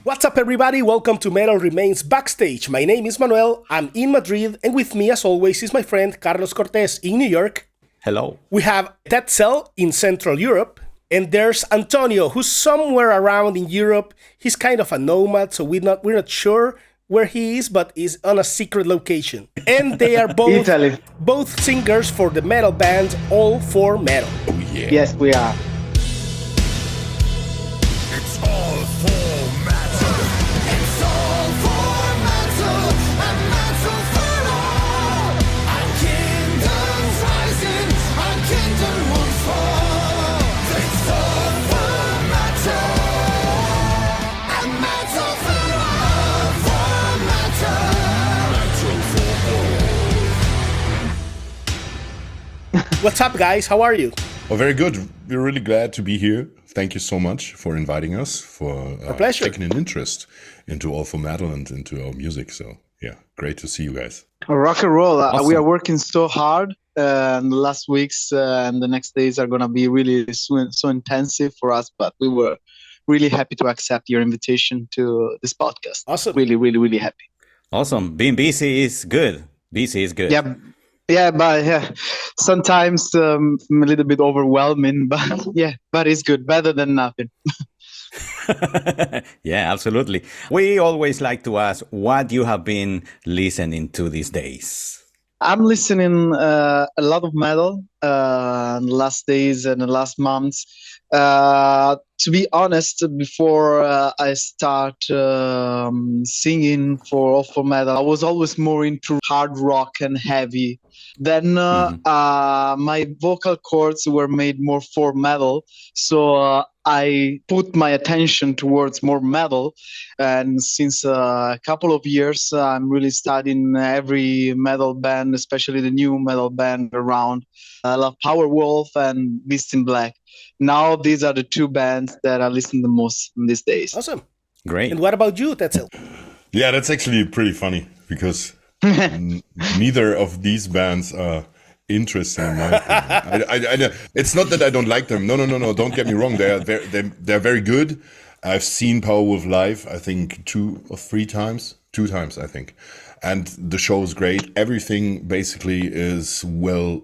What's up, everybody? Welcome to Metal Remains Backstage. My name is Manuel. I'm in Madrid, and with me, as always, is my friend Carlos Cortez in New York. Hello. We have Tetzel in Central Europe, and there's Antonio, who's somewhere around in Europe. He's kind of a nomad, so we're not sure where he is, but is on a secret location. And they are both singers for the metal band All For Metal. Oh yeah. Yes, we are. It's all for metal. It's all for metal. And metal for all. Our kingdom's rising. Our kingdom won't fall. It's all for metal. And metal for all. For metal. Metal for all. What's up, guys? How are you? Oh, very good. We're really glad to be here. Thank you so much for inviting us, for pleasure. taking an interest into All For Metal and into our music. So, yeah, great to see you guys. Rock and roll. Awesome. We are working so hard. And the last weeks and the next days are going to be really so intensive for us. But we were really happy to accept your invitation to this podcast. Awesome. Really, really, really happy. Awesome. Being busy is good. Busy is good. Yeah, but sometimes a little bit overwhelming, but it's good, better than nothing. Yeah, absolutely. We always like to ask what you have been listening to these days. I'm listening a lot of metal in the last days and the last months. To be honest, before I start singing for All For Metal, I was always more into hard rock and heavy. Then my vocal cords were made more for metal, so I put my attention towards more metal. And since a couple of years, I'm really studying every metal band, especially the new metal band around. I love Powerwolf and Beast in Black. Now these are the two bands that I listen the most these days. Awesome. Great. And what about you, Tetzel? Yeah, that's actually pretty funny because neither of these bands are interesting in my opinion. It's not that I don't like them. No. Don't get me wrong. They're very good. I've seen Powerwolf live, I think 2 or 3 times. 2 times, I think. And the show is great. Everything basically is well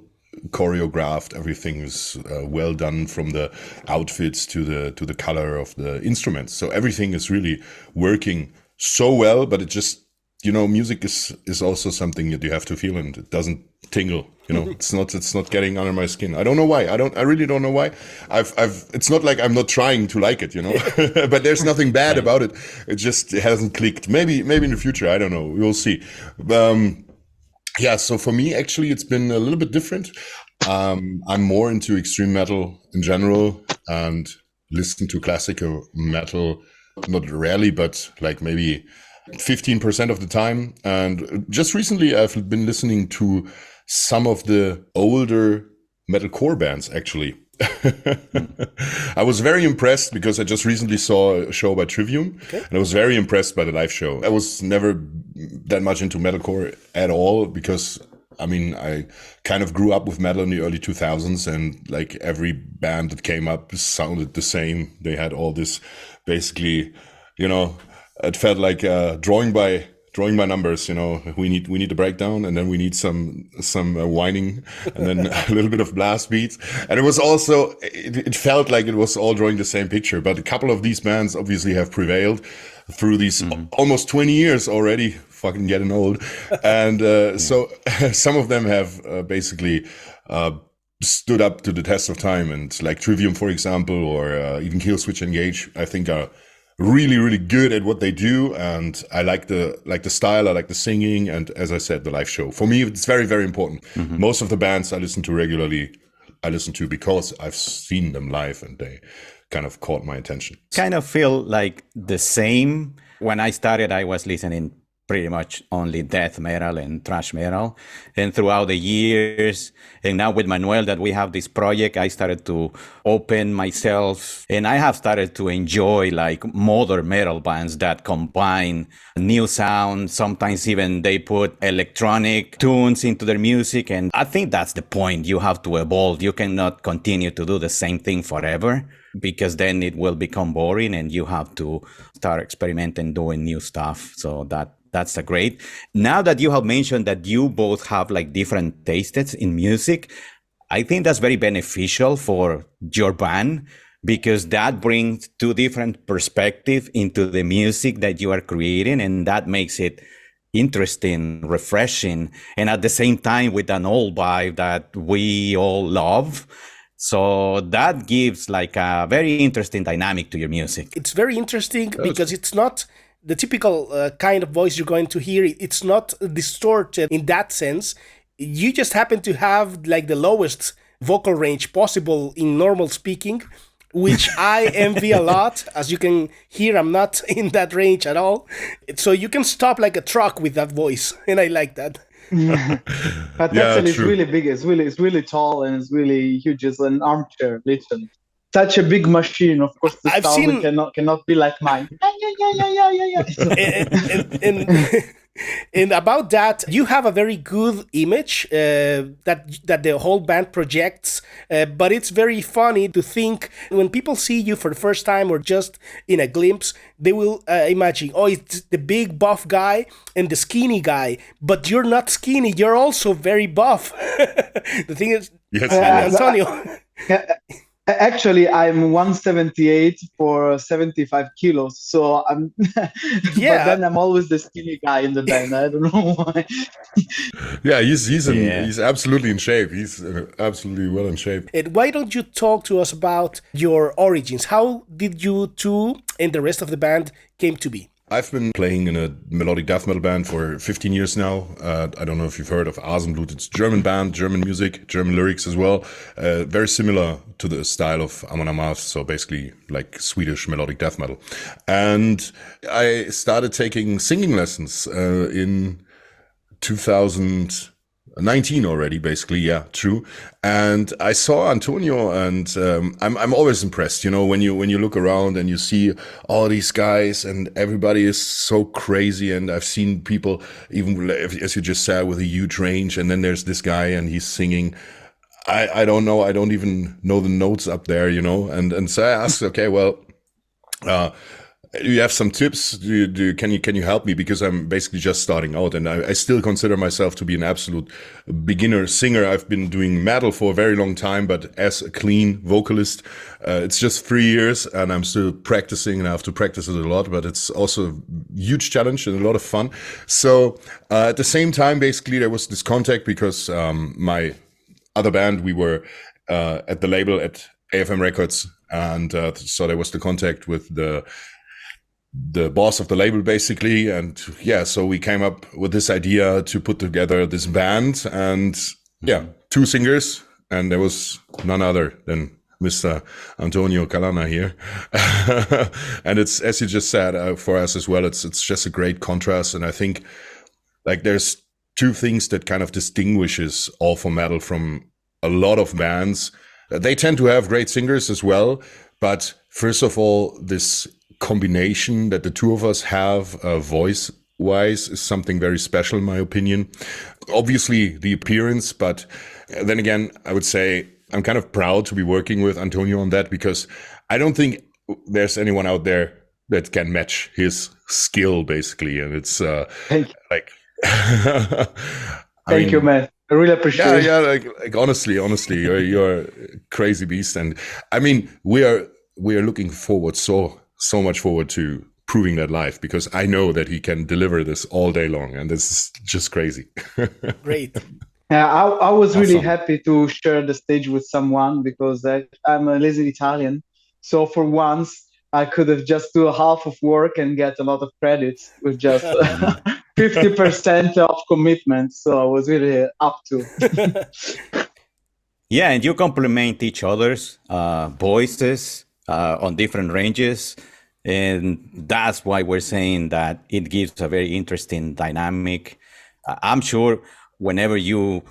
choreographed. Everything is well done, from the outfits to the color of the instruments. So everything is really working so well, but it just, music is also something that you have to feel, and it doesn't tingle. It's not getting under my skin. I don't know why. I really don't know why. It's not like I'm not trying to like it, but there's nothing bad about it. It just hasn't clicked. Maybe in the future. I don't know. We'll see. Yeah. So for me, actually, it's been a little bit different. I'm more into extreme metal in general and listen to classical metal, not rarely, but like maybe 15% of the time. And just recently, I've been listening to some of the older metalcore bands, actually. I was very impressed because I just recently saw a show by Trivium, and I was very impressed by the live show. I was never that much into metalcore at all because, I kind of grew up with metal in the early 2000s, and like every band that came up sounded the same. They had all this basically, it felt like drawing by numbers. We need a breakdown, and then we need some whining, and then a little bit of blast beats. And it was also, it felt like it was all drawing the same picture. But a couple of these bands obviously have prevailed through these almost 20 years already. Fucking getting old. And so some of them have basically stood up to the test of time. And like Trivium, for example, or even Killswitch Engage, I think are really, really good at what they do. And I like the style, I like the singing, and as I said, the live show. For me, it's very, very important. Most of the bands I listen to regularly, I listen to because I've seen them live and they kind of caught my attention. Kind of feel like the same. When I started, I was listening pretty much only death metal and thrash metal. And throughout the years, and now with Manuel that we have this project, I started to open myself, and I have started to enjoy like modern metal bands that combine new sound. Sometimes even they put electronic tunes into their music. And I think that's the point. You have to evolve. You cannot continue to do the same thing forever, because then it will become boring and you have to start experimenting, doing new stuff. So that's a great. Now that you have mentioned that you both have like different tastes in music, I think that's very beneficial for your band, because that brings two different perspectives into the music that you are creating, and that makes it interesting, refreshing, and at the same time with an old vibe that we all love. So that gives like a very interesting dynamic to your music. It's very interesting because it's not the typical kind of voice you're going to hear. It's not distorted in that sense. You just happen to have like the lowest vocal range possible in normal speaking, which I envy a lot. As you can hear, I'm not in that range at all. So you can stop like a truck with that voice, and I like that. But Tetzel is really big. It's really tall, and it's really huge. It's an armchair, literally. Such a big machine. Of course, the sound cannot be like mine. And about that, you have a very good image that the whole band projects, but it's very funny to think when people see you for the first time or just in a glimpse, they will imagine, oh, it's the big buff guy and the skinny guy, but you're not skinny, you're also very buff. The thing is, Antonio. Actually, I'm 178 for 75 kilos, so I'm. Yeah. But then I'm always the skinny guy in the band. I don't know why. Yeah, he's absolutely in shape. He's absolutely well in shape. And why don't you talk to us about your origins? How did you two and the rest of the band came to be? I've been playing in a melodic death metal band for 15 years now. I don't know if you've heard of Asenblut. It's a German band, German music, German lyrics as well. Very similar to the style of Amon Amarth, so basically like Swedish melodic death metal. And I started taking singing lessons in 2019 already, basically. Yeah, true. And I saw Antonio, and I'm always impressed, you know, when you look around and you see all these guys and everybody is so crazy. And I've seen people, even as you just said, with a huge range, and then there's this guy and he's singing. I don't know. I don't even know the notes up there, you know. And so I asked, okay, well, do you have some tips? Can you help me? Because I'm basically just starting out, and I still consider myself to be an absolute beginner singer. I've been doing metal for a very long time, but as a clean vocalist, it's just 3 years, and I'm still practicing, and I have to practice it a lot. But it's also a huge challenge and a lot of fun. So at the same time, basically, there was this contact because my other band, we were at the label at AFM Records, and so there was the contact with the boss of the label, basically. And yeah, so we came up with this idea to put together this band, and yeah, 2 singers, and there was none other than Mr. Antonio Calana here. And it's, as you just said, for us as well, it's just a great contrast. And I think like there's 2 things that kind of distinguishes All For Metal from a lot of bands. They tend to have great singers as well, but first of all, this combination that the 2 of us have voice-wise is something very special, in my opinion. Obviously, the appearance, but then again, I would say I'm kind of proud to be working with Antonio on that, because I don't think there's anyone out there that can match his skill, basically. And it's like... Thank you, man. I really appreciate it. Yeah, like honestly, you're a crazy beast. And I mean, we are looking forward so much forward to proving that live, because I know that he can deliver this all day long, and this is just crazy. Great. Yeah, I was really happy to share the stage with someone, because I'm a lazy Italian. So for once, I could have just do a half of work and get a lot of credits with just 50% of commitment. So I was really up to. Yeah, and you complement each other's voices on different ranges. And that's why we're saying that it gives a very interesting dynamic. I'm sure whenever you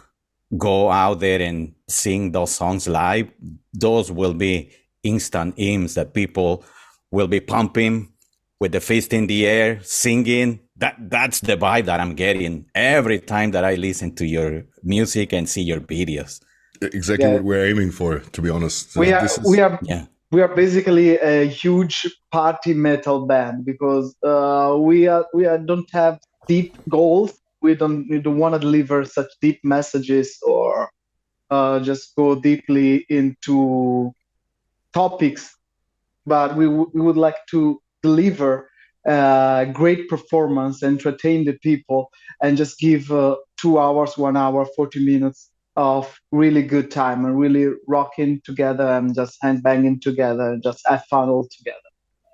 go out there and sing those songs live, those will be instant hymns that people will be pumping with the fist in the air, singing. That's the vibe that I'm getting every time that I listen to your music and see your videos. Exactly what we're aiming for, to be honest. We are Yeah. we are basically a huge party metal band because we don't have deep goals. We don't want to deliver such deep messages or just go deeply into topics, but we would like to deliver great performance, entertain the people, and just give 2 hours, 1 hour, 40 minutes of really good time and really rocking together and just hand banging together and just have fun all together.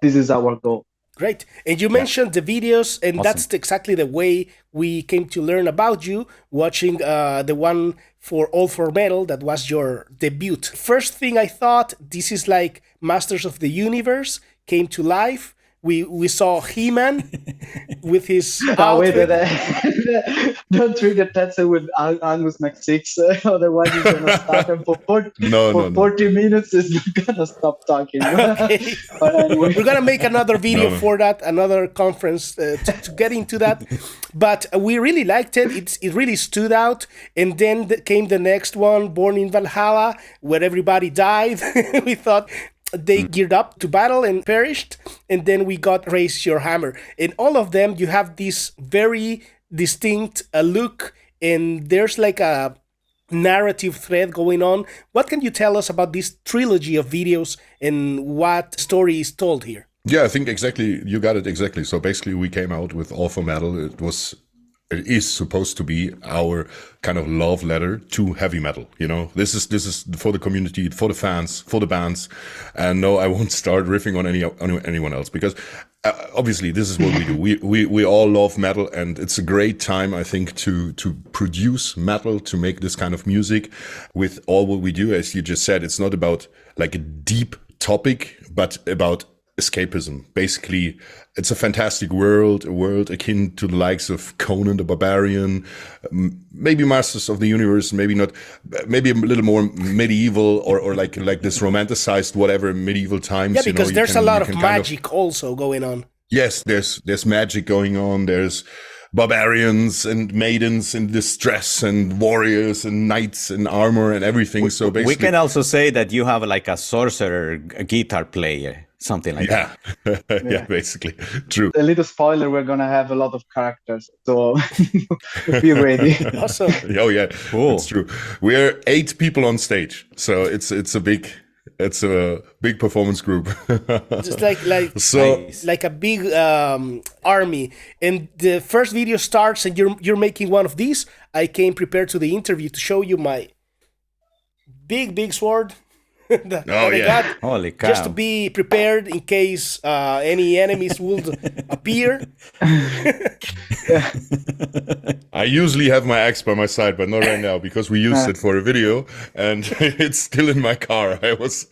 This is our goal. Great. And you mentioned the videos, and Awesome. that's exactly the way we came to learn about you, watching the one for All for Metal that was your debut. First thing I thought, this is like Masters of the Universe came to life. We saw He-Man with his Wait, outfit. don't trigger Tetzel with Angus Mac6, otherwise he's gonna start and for 40 minutes he's not gonna stop talking. Okay. But anyway. We're gonna make another video for that, another conference to get into that. But we really liked it. It really stood out. And then came the next one, Born in Valhalla, where everybody died. We thought they geared up to battle and perished. And then we got Raise Your Hammer. In all of them, you have this very distinct look, and there's like a narrative thread going on. What can you tell us about this trilogy of videos and what story is told here? Yeah, I think exactly, you got it exactly. So basically we came out with All for Metal. It is supposed to be our kind of love letter to heavy metal. You know, this is for the community, for the fans, for the bands. And no, I won't start riffing on anyone else because obviously this is what we do. We all love metal, and it's a great time, I think, to produce metal, to make this kind of music with all what we do. As you just said, it's not about like a deep topic, but about escapism. Basically, it's a fantastic world, a world akin to the likes of Conan the Barbarian, maybe Masters of the Universe, maybe not, maybe a little more medieval or like this romanticized whatever medieval times. Yeah, because there's a lot of magic kind of, also going on. Yes, there's magic going on. There's barbarians and maidens in distress and warriors and knights in armor and everything. So basically, we can also say that you have like a sorcerer, a guitar player. Something like that. Yeah, basically. True. A little spoiler, we're going to have a lot of characters. So be ready. Awesome. Oh, yeah. Cool. It's true. We're 8 people on stage. So it's a big performance group. Just like a big army. And the first video starts and you're making one of these. I came prepared to the interview to show you my big sword. that I got, holy cow. just to be prepared in case any enemies would appear. I usually have my axe by my side, but not right now because we used it for a video and it's still in my car. I was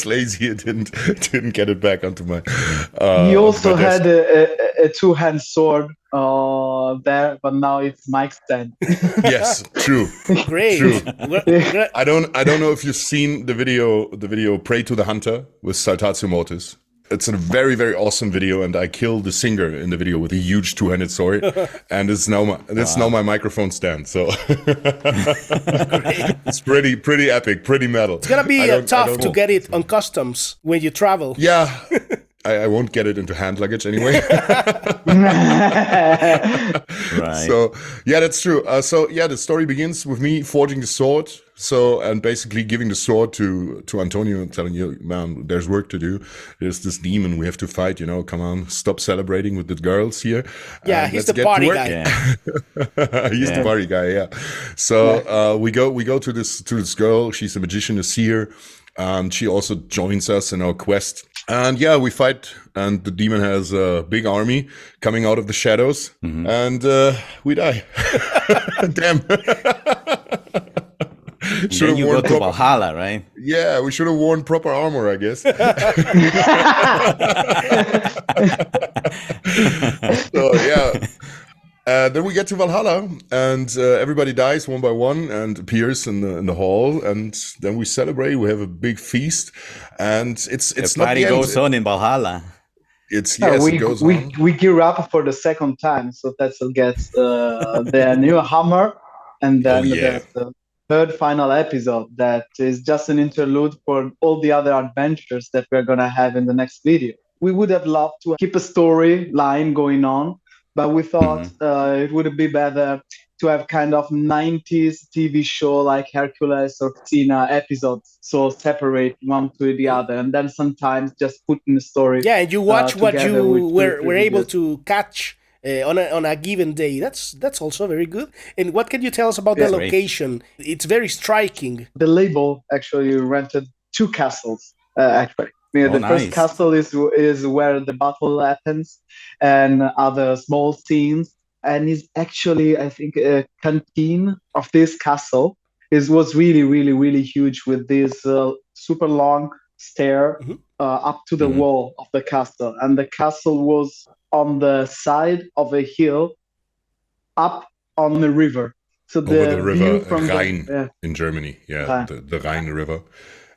lazy and didn't get it back onto my. He also had a 2-hand sword there, but now it's Mike's stand. Yes, true. Great. True. I don't know if you've seen the video "Pray to the Hunter" with Saltatio Mortis. It's a very, very awesome video, and I killed the singer in the video with a huge 2-handed sword, and it's now my microphone stand. So it's pretty epic, pretty metal. It's gonna be tough to get it on customs when you travel. Yeah. I won't get it into hand luggage anyway. Right. So yeah, that's true. So yeah, the story begins with me forging the sword. So, and basically giving the sword to Antonio and telling you, man, there's work to do. There's this demon we have to fight. Come on, stop celebrating with the girls here. Yeah, he's the party guy. Yeah. He's the party guy. Yeah. So we go to this girl. She's a magician, a seer. She also joins us in our quest. And yeah, we fight, and the demon has a big army coming out of the shadows, and we die. Damn. Then you go to Valhalla, right? Yeah, we should have worn proper armor, I guess. So yeah. Then we get to Valhalla, and everybody dies one by one and appears in the hall, and then we celebrate. We have a big feast, and it's The not party the end. goes on in Valhalla. It's Yeah, yes, we, it goes we, on. we gear up for the second time, so Tetzel gets their new hammer, and then Oh, yeah. there's the third final episode that is just an interlude for all the other adventures that we're gonna have in the next video. We would have loved to keep a storyline going on, but we thought it would be better to have kind of 90s TV show like Hercules or Xena episodes, so separate one to the other, and then sometimes just put in the story. Yeah, and you watch what you together with were able videos. to catch on a given day. That's also very good. And what can you tell us about the That's great. location? It's very striking. The label actually rented 2 castles. Actually, yeah, Oh, the first nice. castle is where the battle happens, and other small scenes. And is actually, I think, a canteen of this castle was really, really, really huge with this super long stair Mhm. up to the Mhm. wall of the castle, and the castle was on the side of a hill up on the river. So Over the view river from Rhine the, in Germany. Yeah, Rhine. the Rhine River.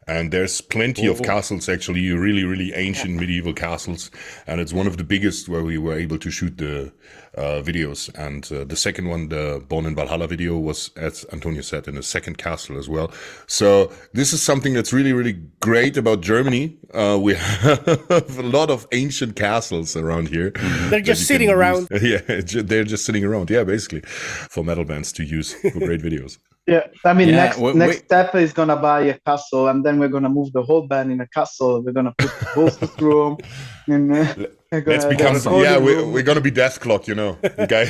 And there's plenty of Oh. castles, actually, really, really ancient medieval castles. And it's one of the biggest where we were able to shoot the videos. And the second one, the Born in Valhalla video, was, as Antonio said, in a second castle as well. So this is something that's really, really great about Germany. We have a lot of ancient castles around here. They're that just you sitting can around. use. Yeah, they're just sitting around. Yeah, basically, for metal bands to use for great videos. Yeah, I mean, Yeah, next step is gonna buy a castle, and then we're gonna move the whole band in a castle. We're gonna put the hostess room, and we're Let's gonna become, the recording yeah, room. we're gonna be Death Clock, you know, the guy.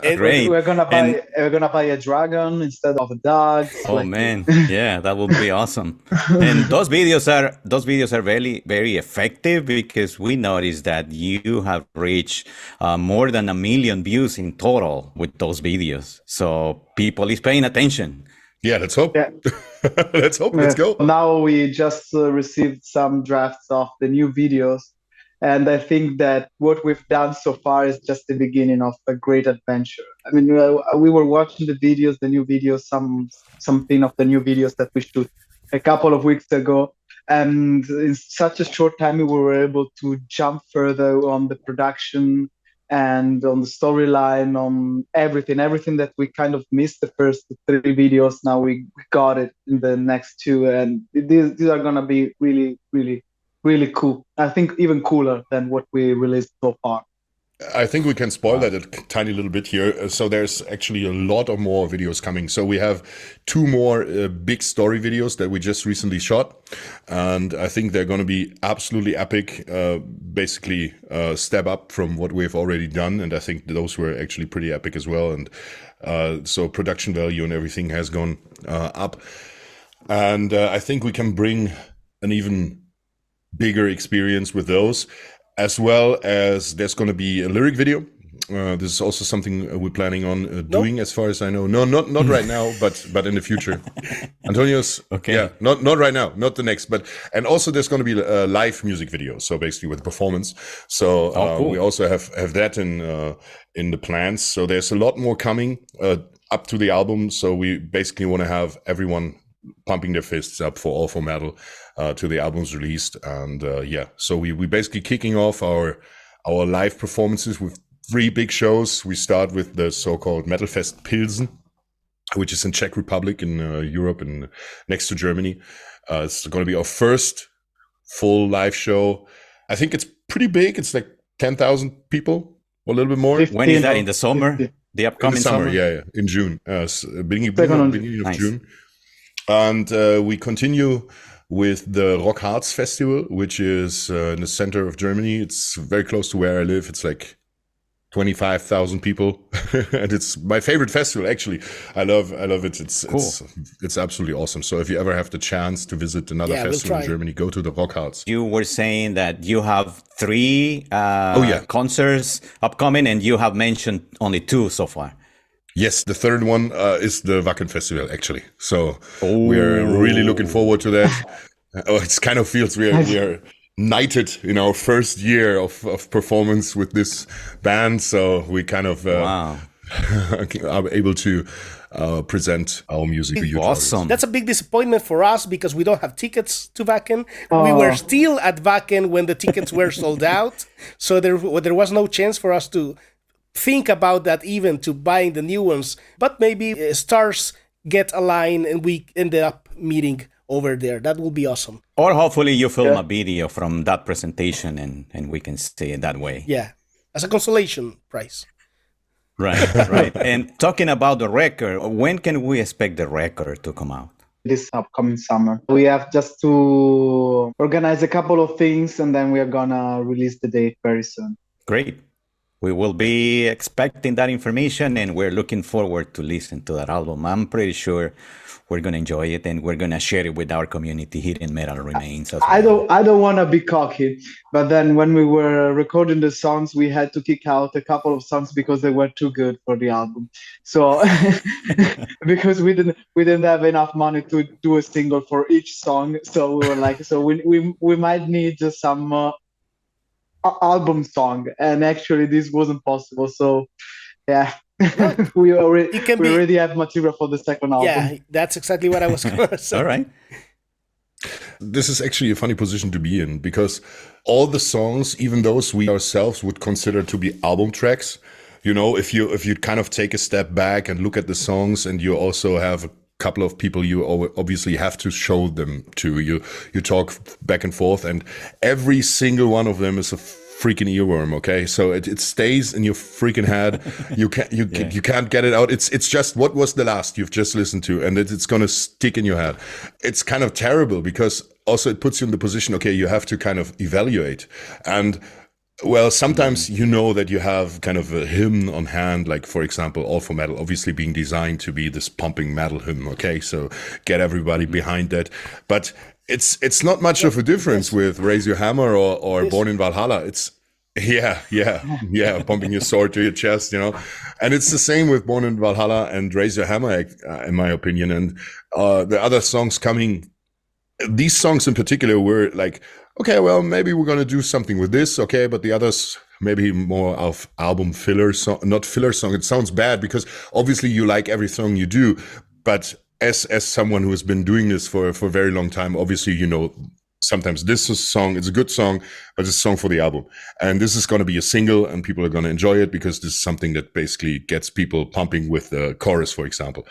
And Great. We're gonna And- buy a dragon instead of a dog. Oh man, yeah, that would be awesome. And those videos are very, very effective, because we noticed that you have reached more than 1 million views in total with those videos. So people is paying attention. Yeah, let's hope. Yeah. Let's hope. Let's go. Now we just received some drafts of the new videos, and I think that what we've done so far is just the beginning of a great adventure. I mean, we were watching the videos, the new videos, something of the new videos that we shoot a couple of weeks ago, and in such a short time we were able to jump further on the production and on the storyline, on everything that we kind of missed the first 3 videos. Now we got it in the next 2, and these are gonna be really, really, really cool. I think even cooler than what we released so far. I think we can spoil that a tiny little bit here. So there's actually a lot of more videos coming. So we have 2 more big story videos that we just recently shot. And I think they're going to be absolutely epic, basically step up from what we've already done. And I think those were actually pretty epic as well. And so production value and everything has gone up. And I think we can bring an even bigger experience with those. As well as there's going to be a lyric video. This is also something we're planning on doing, as far as I know. No, not right now, but in the future. Antonio's, Okay. yeah, not right now, not the next, and also there's going to be a live music video, so basically with performance. So cool. we also have that in the plans. So there's a lot more coming up to the album. So we basically want to have everyone pumping their fists up for All For Metal to the album's released. And yeah, so we basically kicking off our live performances with 3 big shows. We start with the so-called Metal Fest Pilsen, which is in Czech Republic in Europe and next to Germany. It's going to be our first full live show. I think it's pretty big. It's like 10,000 people, or a little bit more. When is that? In the summer? The In the upcoming summer, yeah, in June, beginning of Nice. June. And we continue with the Rock Hearts Festival, which is in the center of Germany. It's very close to where I live. It's like 25,000 people, and it's my favorite festival. Actually, I love it. It's absolutely awesome. So if you ever have the chance to visit another Yeah, we'll festival in try. Germany, go to the Rock Hearts. You were saying that you have 3 yeah. concerts upcoming, and you have mentioned only 2 so far. Yes, the third one is the Wacken Festival, actually. So we're really looking forward to that. It kind of feels we are knighted in our first year of performance with this band. So we kind of Wow. are able to present our music to you. Awesome. That's a big disappointment for us because we don't have tickets to Wacken. We were still at Wacken when the tickets were sold out. So there was no chance for us to think about that even to buying the new ones. But maybe stars get aligned and we ended up meeting over there. That will be awesome. Or hopefully you film a video from that presentation and we can see it that way. Yeah, as a consolation prize. Right. And talking about the record, when can we expect the record to come out? This upcoming summer. We have just to organize a couple of things and then we are gonna release the date very soon. Great. We will be expecting that information and we're looking forward to listen to that album. I'm pretty sure we're going to enjoy it and we're going to share it with our community here in Metal Remains. As well. I don't want to be cocky, but then when we were recording the songs, we had to kick out a couple of songs because they were too good for the album. So because we didn't have enough money to do a single for each song, so we were like, so we might need just some album song, and actually this wasn't possible. So yeah. we already have material for the second album. Yeah, that's exactly what I was going to say. All right. This is actually a funny position to be in because all the songs, even those we ourselves would consider to be album tracks, you know, if you kind of take a step back and look at the songs and you also have a couple of people you obviously have to show them to, you talk back and forth, and every single one of them is a freaking earworm. Okay, so it stays in your freaking head. You can't get it out. It's just what was the last you've just listened to, and it's gonna stick in your head. It's kind of terrible because also it puts you in the position. Okay, you have to kind of evaluate, and well, sometimes you know that you have kind of a hymn on hand, like for example, All for Metal, obviously being designed to be this pumping metal hymn. Okay, so get everybody behind that, but it's not much of a difference with Raise Your Hammer or Born in Valhalla. It's pumping your sword to your chest, you know. And it's the same with Born in Valhalla and Raise Your Hammer, in my opinion. And the other songs coming, these songs in particular were like, okay, well, maybe we're going to do something with this, okay, but the others maybe more of album filler song, not filler song. It sounds bad because obviously you like every song you do, but as someone who has been doing this for a very long time, obviously, you know, sometimes this song is a good song, but it's a song for the album. And this is going to be a single and people are going to enjoy it because this is something that basically gets people pumping with the chorus, for example.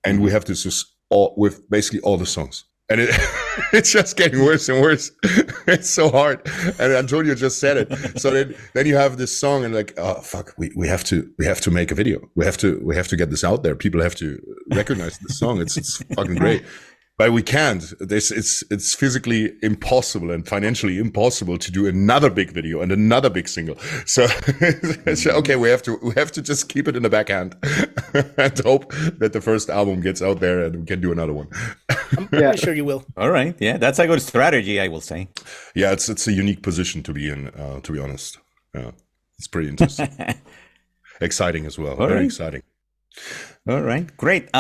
And we have this with basically all the songs. And it's just getting worse and worse. It's so hard. And Antonio just said it. So then you have this song and like, oh fuck, we have to make a video. We have to get this out there. People have to recognize the song. It's fucking great. But we can't. It's physically impossible and financially impossible to do another big video and another big single. So okay, we have to just keep it in the backhand and hope that the first album gets out there and we can do another one. I'm pretty sure you will. All right. Yeah, that's a good strategy, I will say. Yeah, it's a unique position to be in. To be honest, it's pretty interesting, exciting as well. Very exciting. All right, great.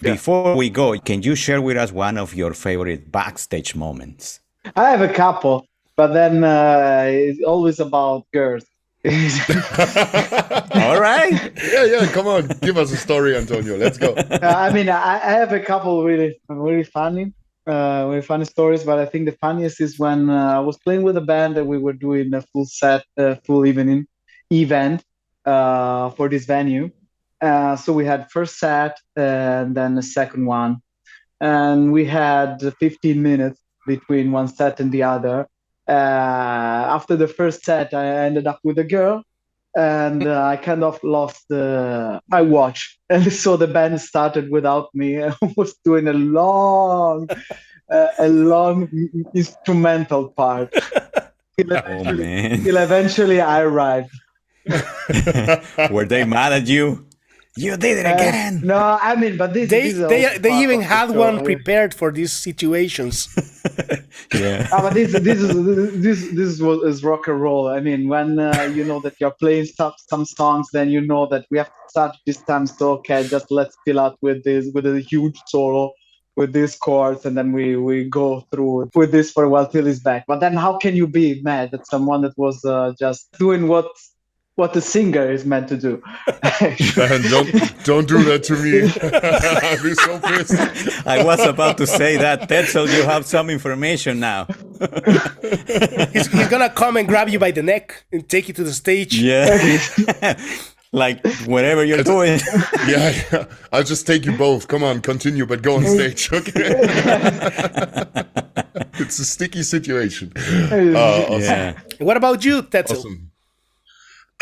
Before we go, can you share with us one of your favorite backstage moments? I have a couple, but then it's always about girls. All right. Yeah. Come on, give us a story, Antonio. Let's go. I mean, I have a couple really funny stories, but I think the funniest is when I was playing with a band and we were doing a full evening event for this venue. So we had first set and then the second one, and we had 15 minutes between one set and the other. After the first set, I ended up with a girl, and I kind of lost my watch, and so the band started without me. I was doing a long instrumental part till eventually I arrived. Were they mad at you? You did it again. No, I mean, but this They is also they part even of the had show. one prepared for these situations. Yeah. But this is rock and roll. I mean, when you know that you're playing some songs, then you know that we have to start this time. So okay, just let's fill out with a huge solo, with these chords, and then we go through with this for a while till he's back. But then how can you be mad at someone that was just doing what the singer is meant to do? And don't do that to me. I'll be so pissed. I was about to say that. Tetzel, you have some information now. He's gonna come and grab you by the neck and take you to the stage. Yeah. Like whatever you're doing. Yeah, I'll just take you both. Come on, continue, but go on stage, okay? It's a sticky situation. Awesome. Yeah. What about you, Tetzel? Awesome.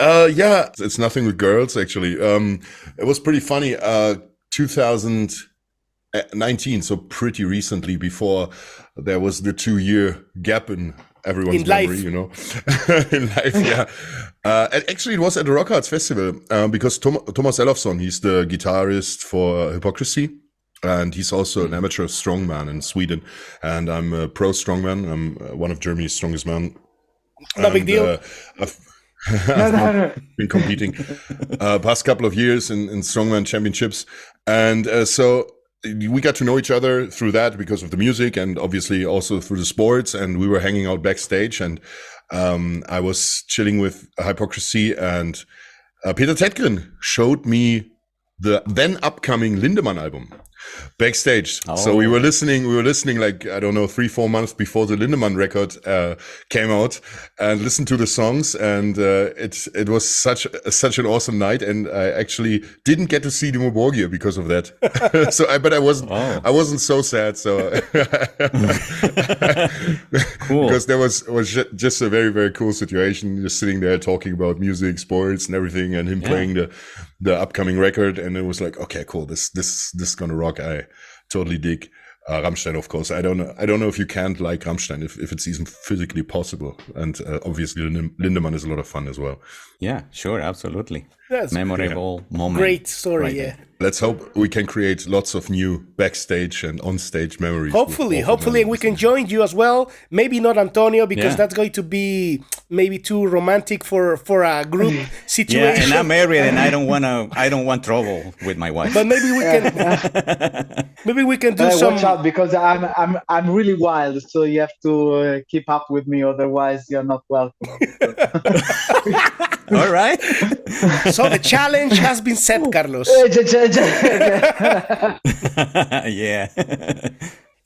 Yeah, it's nothing with girls actually. It was pretty funny. 2019, so pretty recently, before there was the 2-year gap in everyone's In memory, life. you know, in life. Yeah. And actually, it was at the Rock Arts Festival because Thomas Elofsson, he's the guitarist for Hypocrisy. And he's also an amateur strongman in Sweden. And I'm a pro strongman. I'm one of Germany's strongest men. No big deal. I've been competing past couple of years in strongman championships, and so we got to know each other through that because of the music, and obviously also through the sports. And we were hanging out backstage, and I was chilling with Hypocrisy, and Peter Tetgren showed me the then upcoming Lindemann album backstage. So we were listening like, I don't know, 3-4 months before the Lindemann record came out, and listened to the songs, and it was such an awesome night. And I actually didn't get to see Dimmu Borgir because of that. But I wasn't so sad. So Cool. because there was just a very, very cool situation, just sitting there talking about music, sports, and everything, and him playing the upcoming record. And it was like, okay, cool, this is gonna rock. I totally dig Rammstein, of course. I don't know if you can't like Rammstein, if it's even physically possible. And obviously Lindemann is a lot of fun as well. Yeah, sure, absolutely. That's Memorable moment. great story, right yeah. there. Let's hope we can create lots of new backstage and on-stage memories. Hopefully with all of we can them. join you as well. Maybe not Antonio, because Yeah. that's going to be maybe too romantic for a group Yeah, situation. and I'm married, and I don't want trouble with my wife. But maybe we can do some. Watch out, because I'm really wild, so you have to keep up with me, otherwise you're not welcome. All right. So the challenge has been set, Carlos. Yeah.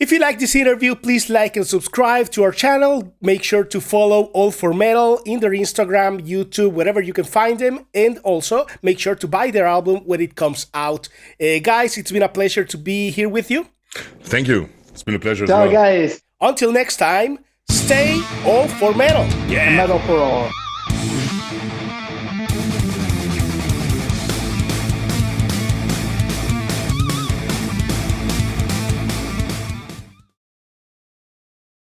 If you like this interview, please like and subscribe to our channel. Make sure to follow All for Metal in their Instagram, YouTube, wherever you can find them. And also make sure to buy their album when it comes out. Guys, it's been a pleasure to be here with you. Thank you. It's been a pleasure as Ciao, well. guys. Until next time, stay All for Metal. Metal for all.